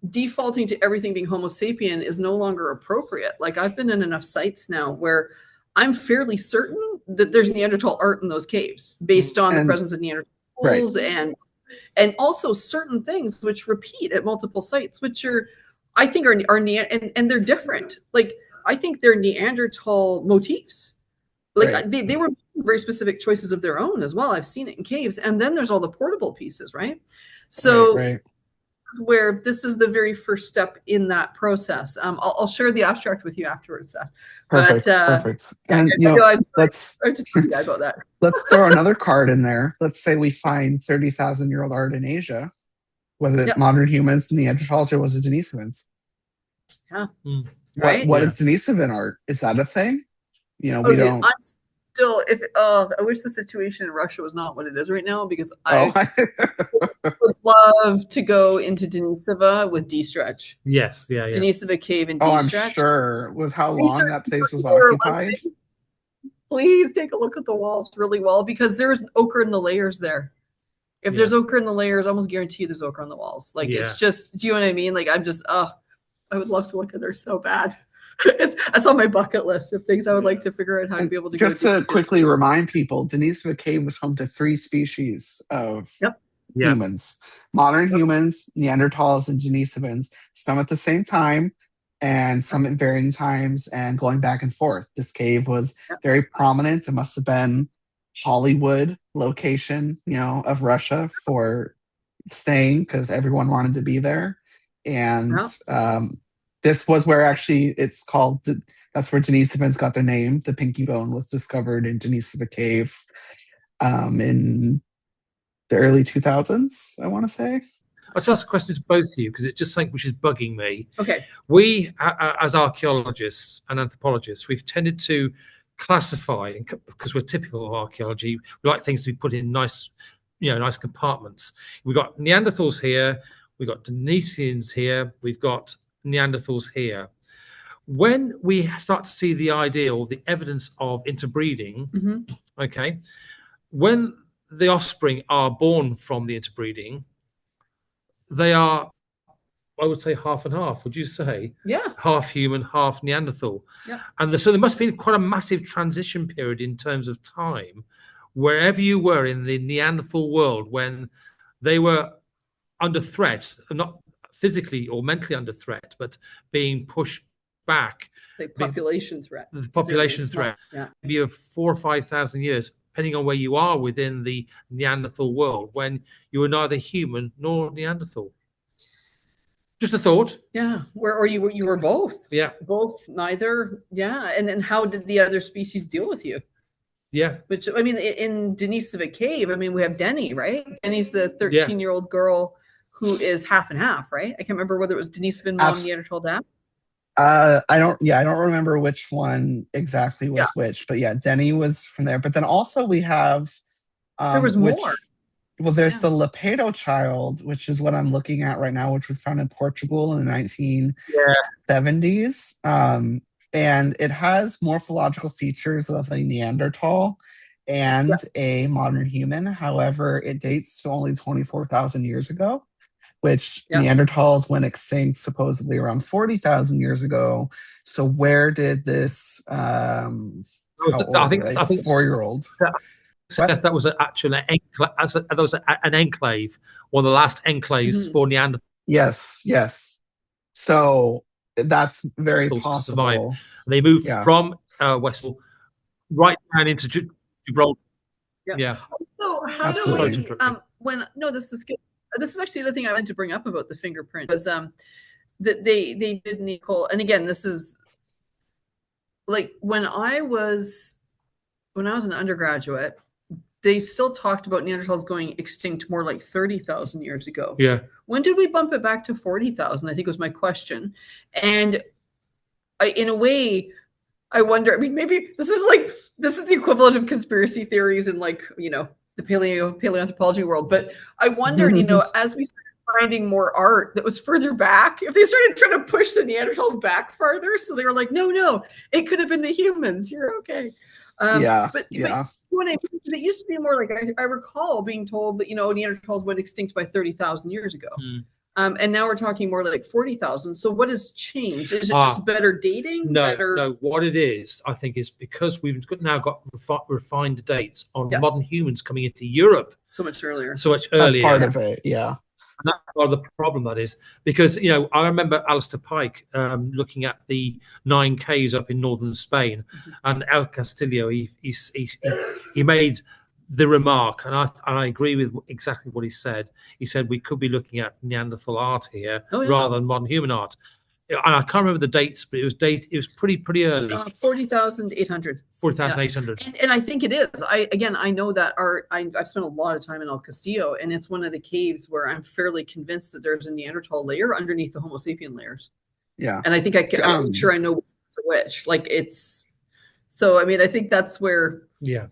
[SPEAKER 2] defaulting to everything being Homo sapien is no longer appropriate. I've been in enough sites now where I'm fairly certain that there's Neanderthal art in those caves based on the presence of Neanderthals and also certain things which repeat at multiple sites, which I think are and they're different. I think they're Neanderthal motifs. They were very specific choices of their own as well. I've seen it in caves. And then there's all the portable pieces, right? So where this is the very first step in that process. I'll share the abstract with you afterwards, Seth.
[SPEAKER 1] Perfect. And let's
[SPEAKER 2] about that.
[SPEAKER 1] Let's throw another card in there. Let's say we find 30,000-year-old art in Asia. Was it modern humans, Neanderthals, or was it Denisovans?
[SPEAKER 2] Yeah.
[SPEAKER 1] What is Denisovan art? Is that a thing? We don't.
[SPEAKER 2] I'm still, I wish the situation in Russia was not what it is right now, because I would love to go into Denisova with D-Stretch.
[SPEAKER 3] Yes, yeah.
[SPEAKER 2] Denisova Cave in D-Stretch.
[SPEAKER 1] I'm sure. With how long that place was occupied.
[SPEAKER 2] Please take a look at the walls really well, because there's ochre in the layers there. If there's ochre in the layers, I almost guarantee you there's ochre on the walls. It's just, do you know what I mean? I'm just, I would love to look at there so bad. That's on my bucket list of things I would like to figure out how to be able to
[SPEAKER 1] just to quickly remind people, Denisova Cave was home to 3 species of humans. Modern humans, Neanderthals, and Denisovans, some at the same time and some at varying times and going back and forth. This cave was very prominent. It must have been Hollywood location, of Russia for staying, because everyone wanted to be there. And this was where actually it's called, that's where Denisovans got their name. The pinky bone was discovered in Denisova Cave in the early 2000s, I want to say.
[SPEAKER 3] I'll ask a question to both of you, because it's just something which is bugging me.
[SPEAKER 2] Okay.
[SPEAKER 3] We, as archaeologists and anthropologists, we've tended to classify, because we're typical of archaeology, we like things to be put in nice nice compartments. We've got Neanderthals here, we've got Denisovans here, we've got Neanderthals here. When we start to see the idea or the evidence of interbreeding, okay, when the offspring are born from the interbreeding, they are, I would say, half and half. Would you say?
[SPEAKER 2] Yeah.
[SPEAKER 3] Half human, half Neanderthal.
[SPEAKER 2] Yeah.
[SPEAKER 3] And so there must be quite a massive transition period in terms of time, wherever you were in the Neanderthal world, when they were under threat, not physically or mentally under threat, but being pushed back.
[SPEAKER 2] Like population threat.
[SPEAKER 3] The population threat.
[SPEAKER 2] Yeah.
[SPEAKER 3] Maybe of 4,000 or 5,000 years, depending on where you are within the Neanderthal world, when you were neither human nor Neanderthal. Just a thought.
[SPEAKER 2] Yeah. Or you were both.
[SPEAKER 3] Yeah.
[SPEAKER 2] Both, neither. Yeah. And then how did the other species deal with you?
[SPEAKER 3] Yeah.
[SPEAKER 2] Which, I mean, in Denisova Cave, I mean, we have Denny, right? Denny's the 13-year-old girl who is half and half, right? I can't remember whether it was Denisovan mom, Neanderthal dad.
[SPEAKER 1] I don't remember which one exactly was which, but yeah, Denny was from there. But then also we have
[SPEAKER 2] there was more.
[SPEAKER 1] Well, there's the Lepedo child, which is what I'm looking at right now, which was found in Portugal in the 1970s. And it has morphological features of a Neanderthal and a modern human. However, it dates to only 24,000 years ago, which Neanderthals went extinct supposedly around 40,000 years ago. So where did this, I think 4-year-old?
[SPEAKER 3] That was an enclave, one of the last enclaves for Neanderthals.
[SPEAKER 1] Yes. So that's very possible.
[SPEAKER 3] To survive. They moved from Westall right down into Gibraltar. Yeah.
[SPEAKER 2] So how do we? This is good. This is actually the thing I wanted to bring up about the fingerprint was that they did Nicole, and again, this is like when I was an undergraduate, they still talked about Neanderthals going extinct more like 30,000 years ago.
[SPEAKER 3] Yeah.
[SPEAKER 2] When did we bump it back to 40,000? I think was my question. And in a way, I wonder, I mean, maybe this is the equivalent of conspiracy theories in the paleoanthropology world. But I wondered, as we started finding more art that was further back, if they started trying to push the Neanderthals back farther, so they were like, no, it could have been the humans. You're okay. But when it used to be more like I recall being told that Neanderthals went extinct by 30,000 years ago, and now we're talking more like 40,000. So what has changed? Is it just better dating?
[SPEAKER 3] No. What it is, I think, is because we've now got refined dates on modern humans coming into Europe
[SPEAKER 2] so much earlier.
[SPEAKER 1] That's part of it. Yeah.
[SPEAKER 3] And that's part of the problem, that is, because I remember Alistair Pike looking at the 9 caves up in northern Spain, and El Castillo. He made the remark, and I agree with exactly what he said. He said we could be looking at Neanderthal art here rather than modern human art. And I can't remember the dates, but it was pretty early.
[SPEAKER 2] 40,800.
[SPEAKER 3] 40,800.
[SPEAKER 2] And I think it is. I know that art. I've spent a lot of time in El Castillo, and it's one of the caves where I'm fairly convinced that there's a Neanderthal layer underneath the Homo sapien layers.
[SPEAKER 1] Yeah.
[SPEAKER 2] And I think I'm sure I know which. Like it's. So I mean, I think that's where.
[SPEAKER 3] Yeah.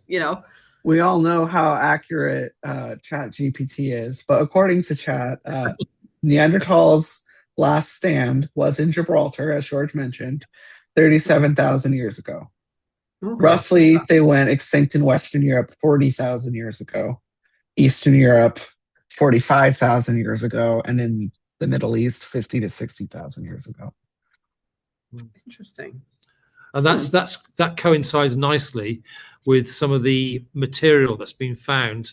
[SPEAKER 1] We all know how accurate ChatGPT is, but according to Chat, Neanderthals' last stand was in Gibraltar, as George mentioned, 37,000 years ago. Okay. Roughly, they went extinct in Western Europe 40,000 years ago, Eastern Europe 45,000 years ago, and in the Middle East 50 to 60,000 years ago.
[SPEAKER 2] Interesting.
[SPEAKER 3] And that coincides nicely with some of the material that's been found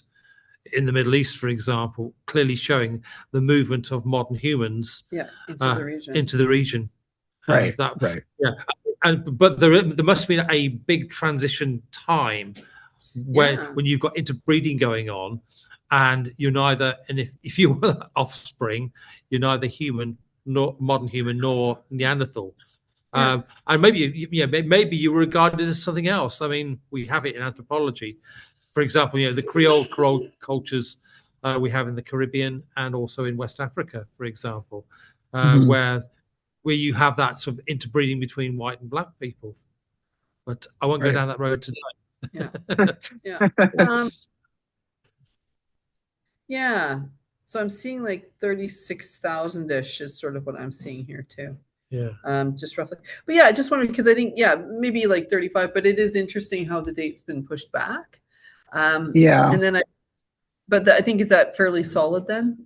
[SPEAKER 3] in the Middle East, for example, clearly showing the movement of modern humans into the region.
[SPEAKER 1] Right.
[SPEAKER 3] Yeah. But there must be a big transition time when you've got interbreeding going on, and you're neither, and if you were offspring, you're neither human, nor modern human, nor Neanderthal. And maybe you were regarded as something else. I mean, we have it in anthropology. For example, the Creole cultures we have in the Caribbean and also in West Africa, for example, where you have that sort of interbreeding between white and black people. But I won't go down that road today.
[SPEAKER 2] Yeah. Yeah. So I'm seeing like 36,000-ish is sort of what I'm seeing here too.
[SPEAKER 3] Yeah.
[SPEAKER 2] Just roughly. But yeah, I just wanted, because I think, yeah, maybe like 35, but it is interesting how the date's been pushed back.
[SPEAKER 1] Yeah.
[SPEAKER 2] And then I think, is that fairly solid then?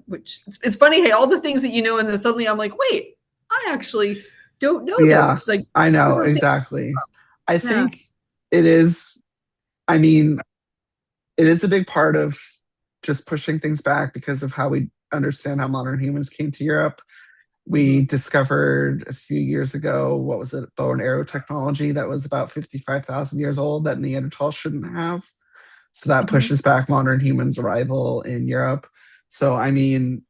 [SPEAKER 2] Which it's funny, hey, all the things that you know, and then suddenly I'm like, wait, I actually don't know this. Like,
[SPEAKER 1] I know, exactly. I think it is, I mean, it is a big part of just pushing things back because of how we understand how modern humans came to Europe. We discovered a few years ago, what was it, bow and arrow technology that was about 55,000 years old that Neanderthals shouldn't have. So that pushes back modern humans' arrival in Europe. So, I mean,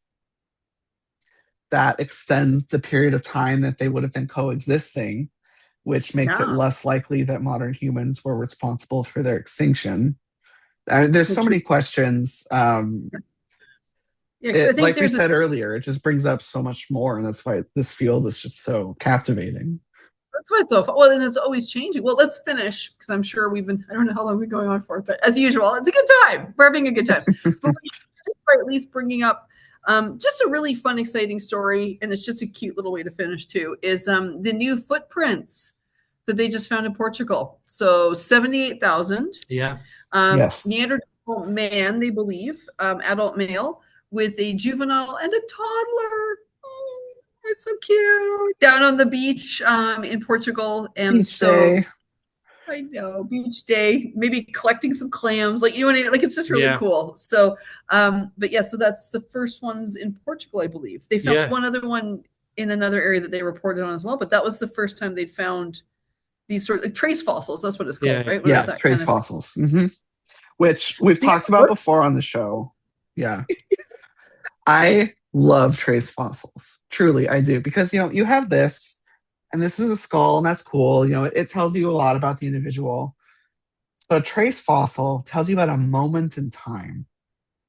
[SPEAKER 1] that extends the period of time that they would have been coexisting, which makes it less likely that modern humans were responsible for their extinction. There's so many questions.
[SPEAKER 2] I think
[SPEAKER 1] like we said earlier, it just brings up so much more, and that's why this field is just so captivating.
[SPEAKER 2] That's why it's so fun. Well, and it's always changing. Well, let's finish, because I'm sure I don't know how long we're going on for, but as usual, it's a good time. We're having a good time. But we're at least bringing up just a really fun, exciting story, and it's just a cute little way to finish too, is the new footprints that they just found in Portugal. So 78,000.
[SPEAKER 3] Yeah.
[SPEAKER 1] Yes.
[SPEAKER 2] Neanderthal man, they believe, adult male, with a juvenile and a toddler. Oh, it's so cute. Down on the beach in Portugal. And
[SPEAKER 1] beach day.
[SPEAKER 2] I know, beach day, maybe collecting some clams. Like, you know what I mean? Like, it's just really cool. So, but yeah, so that's the first ones in Portugal, I believe. They found one other one in another area that they reported on as well, but that was the first time they'd found these sort of trace fossils. That's what it's called, right?
[SPEAKER 1] Yeah, trace fossils. Which we've talked about before on the show. Yeah. I love trace fossils. Truly, I do. Because, you have this, and this is a skull, and that's cool. It tells you a lot about the individual. But a trace fossil tells you about a moment in time.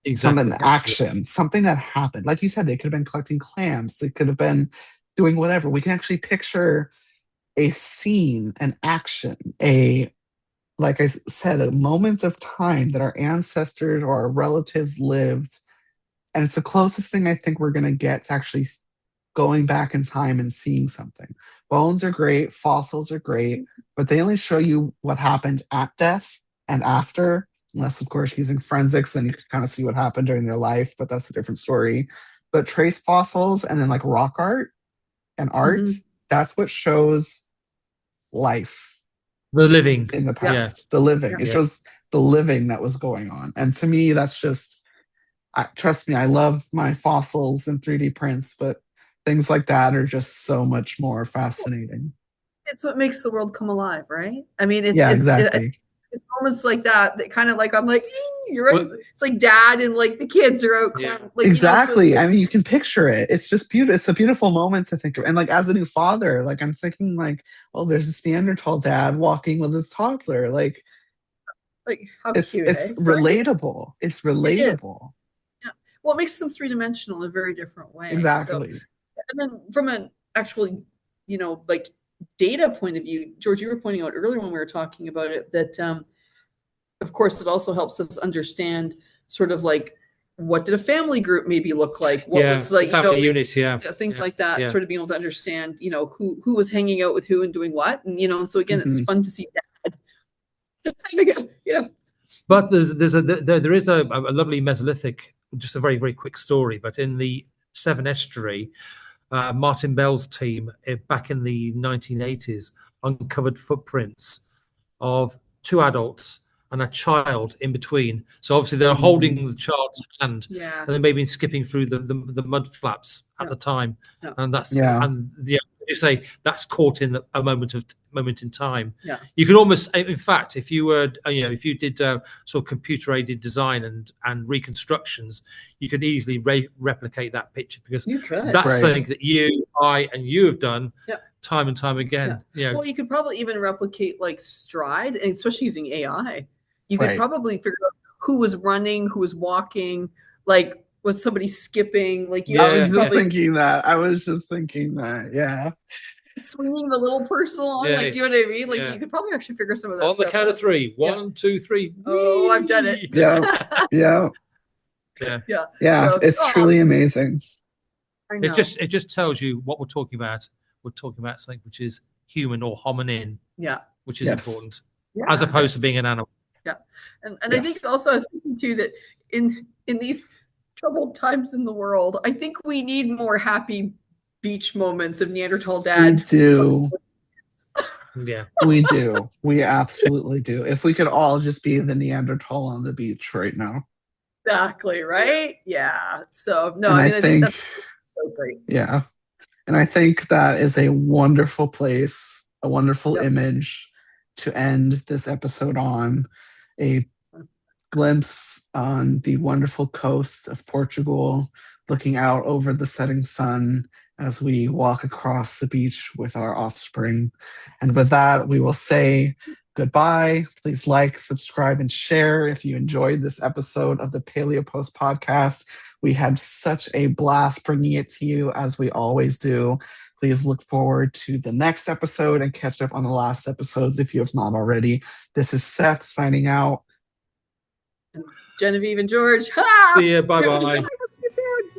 [SPEAKER 3] Exactly.
[SPEAKER 1] Something action, something that happened. Like you said, they could have been collecting clams. They could have been doing whatever. We can actually picture a scene, an action, like I said, a moment of time that our ancestors or our relatives lived. And it's the closest thing I think we're going to get to actually going back in time and seeing something. Bones are great, fossils are great, but they only show you what happened at death and after, unless, of course, using forensics, then you can kind of see what happened during their life, but that's a different story. But trace fossils and then like rock art and art, that's what shows life.
[SPEAKER 3] The living.
[SPEAKER 1] In the past. The living. It shows the living that was going on. And to me, that's just, trust me, I love my fossils and 3D prints, but things like that are just so much more fascinating.
[SPEAKER 2] It's what makes the world come alive, right? I mean,
[SPEAKER 1] exactly.
[SPEAKER 2] It's moments like that kind of like, I'm like, you're right. It's like dad and like the kids are out. Like,
[SPEAKER 1] exactly. So I mean, you can picture it. It's just beautiful. It's a beautiful moment to think of. And like, as a new father, like I'm thinking like, well, there's this Neanderthal dad walking with his toddler. Like
[SPEAKER 2] how cute.
[SPEAKER 1] It's relatable. It's relatable.
[SPEAKER 2] Yeah. Well, it makes them three-dimensional in a very different way.
[SPEAKER 1] Exactly.
[SPEAKER 2] So, and then from an actual, like data point of view, George, you were pointing out earlier when we were talking about it that, of course, it also helps us understand sort of like, what did a family group maybe look like? What was like
[SPEAKER 3] family units,
[SPEAKER 2] things like that. Sort of being able to understand, who was hanging out with who and doing what, and so again, it's fun to see that.
[SPEAKER 3] But there is a lovely Mesolithic, just a very, very quick story. But in the Severn Estuary, Martin Bell's team back in the 1980s uncovered footprints of two adults and a child in between. So obviously they're holding the child's hand, and they may have been skipping through the mud flaps at the time, and that's you say that's caught in a moment in time. You can almost, in fact, if you were if you did sort of computer aided design and reconstructions, you could easily replicate that picture, because that's something that I and you have done time and time again.
[SPEAKER 2] Well, you could probably even replicate like stride, and especially using AI. You could probably figure out who was running, who was walking, like was somebody skipping? Like,
[SPEAKER 1] I was just thinking that. Yeah.
[SPEAKER 2] Swinging the little person along, like, do you know what I mean? Like, you could probably actually figure some of that
[SPEAKER 3] on
[SPEAKER 2] stuff
[SPEAKER 3] the count of three. 1, 2, 3.
[SPEAKER 2] Oh, I've done it.
[SPEAKER 1] Yeah. Yeah,
[SPEAKER 2] So,
[SPEAKER 1] it's truly amazing.
[SPEAKER 2] I know.
[SPEAKER 3] It just tells you what we're talking about. We're talking about something which is human or hominin.
[SPEAKER 2] Yeah.
[SPEAKER 3] Which is important.
[SPEAKER 2] Yeah.
[SPEAKER 3] As opposed to being an animal.
[SPEAKER 2] Yeah. And I think also I was thinking too that in these troubled times in the world, I think we need more happy beach moments of Neanderthal dad.
[SPEAKER 1] We do.
[SPEAKER 3] Yeah.
[SPEAKER 1] We do. We absolutely do. If we could all just be the Neanderthal on the beach right now.
[SPEAKER 2] Exactly, right? Yeah. So no,
[SPEAKER 1] and
[SPEAKER 2] I think that's so great.
[SPEAKER 1] Yeah. And I think that is a wonderful place, a wonderful image to end this episode on. A glimpse on the wonderful coast of Portugal, looking out over the setting sun as we walk across the beach with our offspring. And with that, we will say goodbye. Please like, subscribe, and share if you enjoyed this episode of the Paleo Post podcast. We had such a blast bringing it to you, as we always do. Please look forward to the next episode and catch up on the last episodes if you have not already. This is Seth signing out.
[SPEAKER 2] Genevieve and George.
[SPEAKER 3] See you. Bye-bye.
[SPEAKER 2] See you soon.